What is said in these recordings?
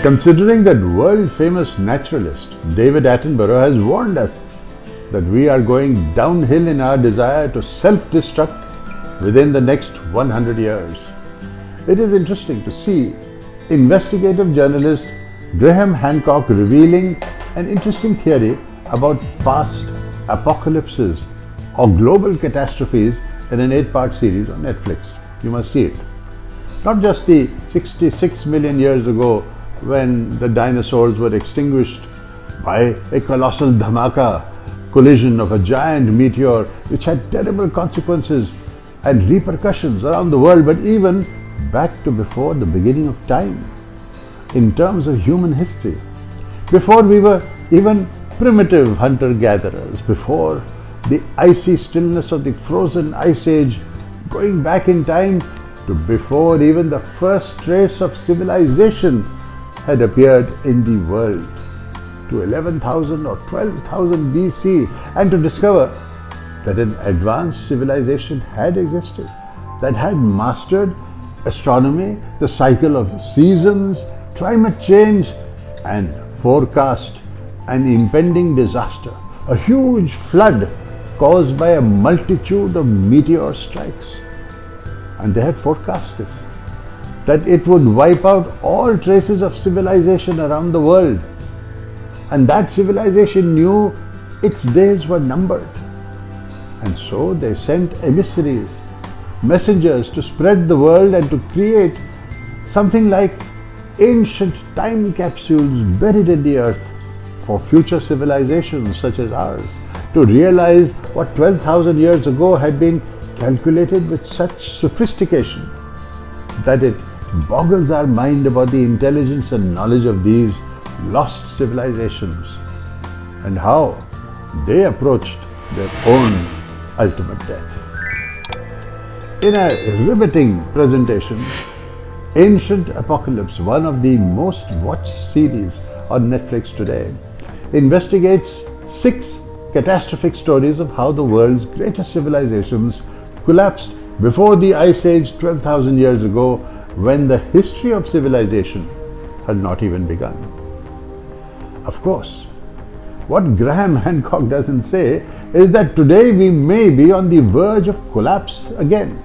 Considering that world-famous naturalist David Attenborough has warned us that we are going downhill in our desire to self-destruct within the next 100 years. It is interesting to see investigative journalist Graham Hancock revealing an interesting theory about past apocalypses or global catastrophes in an 8-part series on Netflix. You must see it. Not just the 66 million years ago when the dinosaurs were extinguished by a colossal dhamaka collision of a giant meteor which had terrible consequences and repercussions around the world, but even back to before the beginning of time in terms of human history. Before we were even primitive hunter-gatherers, before the icy stillness of the frozen ice age, going back in time to before even the first trace of civilization had appeared in the world, to 11,000 or 12,000 BC, and to discover that an advanced civilization had existed, that had mastered astronomy, the cycle of seasons, climate change, and forecast an impending disaster, a huge flood caused by a multitude of meteor strikes. And they had forecast this, that it would wipe out all traces of civilization around the world. And that civilization knew its days were numbered. And so they sent emissaries, messengers to spread the world and to create something like ancient time capsules buried in the earth for future civilizations such as ours, to realize what 12,000 years ago had been calculated with such sophistication that it boggles our mind about the intelligence and knowledge of these lost civilizations and how they approached their own ultimate death. In a riveting presentation, Ancient Apocalypse, one of the most watched series on Netflix today, investigates 6 catastrophic stories of how the world's greatest civilizations collapsed before the Ice Age 12,000 years ago, when the history of civilization had not even begun. Of course, what Graham Hancock doesn't say is that today we may be on the verge of collapse again.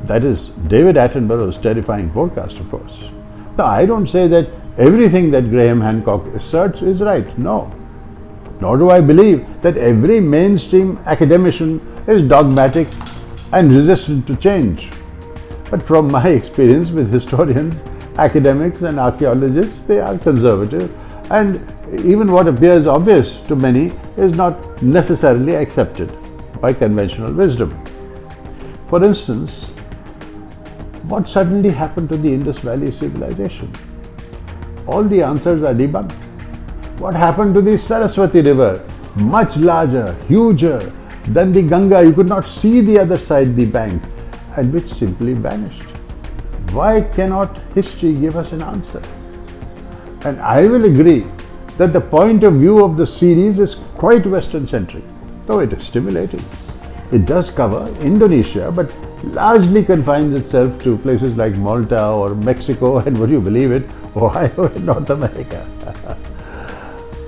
That is David Attenborough's terrifying forecast, of course. Now, I don't say that everything that Graham Hancock asserts is right, no. Nor do I believe that every mainstream academician is dogmatic and resistant to change. But from my experience with historians, academics and archaeologists, they are conservative, and even what appears obvious to many is not necessarily accepted by conventional wisdom. For instance, what suddenly happened to the Indus Valley civilization? All the answers are debunked. What happened to the Saraswati River? Much larger, huger than the Ganga. You could not see the other side the bank, and which simply vanished. Why cannot history give us an answer? And I will agree that the point of view of the series is quite Western-centric, though it is stimulating. It does cover Indonesia, but largely confines itself to places like Malta or Mexico and, would you believe it, Ohio in North America.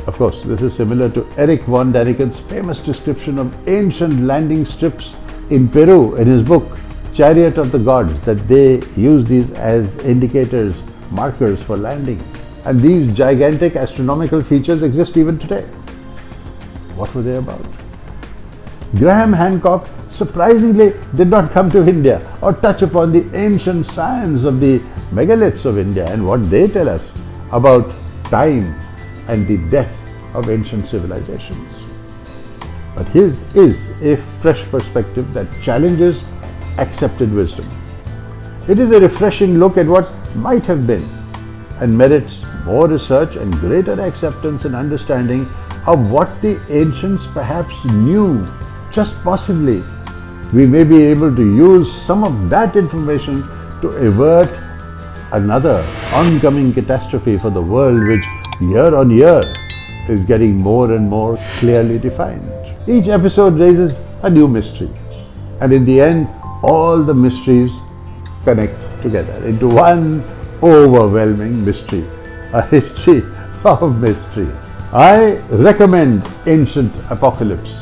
Of course, this is similar to Eric von Daniken's famous description of ancient landing strips in Peru in his book Chariot of the Gods, that they use these as indicators, markers for landing. And these gigantic astronomical features exist even today. What were they about? Graham Hancock surprisingly did not come to India or touch upon the ancient science of the megaliths of India and what they tell us about time and the death of ancient civilizations. But his is a fresh perspective that challenges accepted wisdom. It is a refreshing look at what might have been and merits more research and greater acceptance and understanding of what the ancients perhaps knew. Just possibly, we may be able to use some of that information to avert another oncoming catastrophe for the world, which year on year is getting more and more clearly defined. Each episode raises a new mystery, and in the end, all the mysteries connect together into one overwhelming mystery, a history of mystery. I recommend Ancient Apocalypse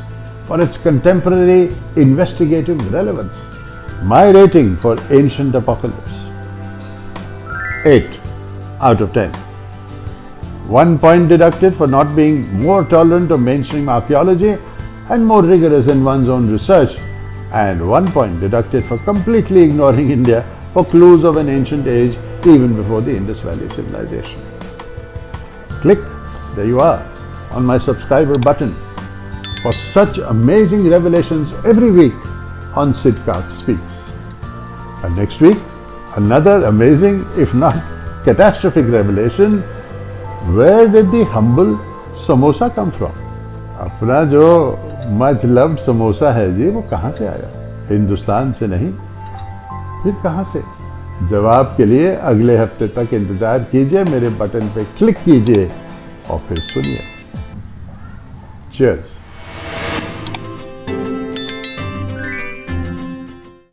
for its contemporary investigative relevance. My rating for Ancient Apocalypse: 8 out of 10. 1 point deducted for not being more tolerant of mainstream archaeology and more rigorous in one's own research, and 1 point deducted for completely ignoring India for clues of an ancient age even before the Indus Valley civilization. Click, there you are, on my subscriber button for such amazing revelations every week on Sid Kark Speaks. And next week, another amazing, if not catastrophic revelation. Where did the humble samosa come from? अपना जो much loved samosa है जी, वो कहाँ से आया? हिंदुस्तान से नहीं, फिर कहाँ से? जवाब के लिए अगले हफ्ते तक इंतजार कीजिए, मेरे बटन पे क्लिक कीजिए और फिर सुनिए। Cheers.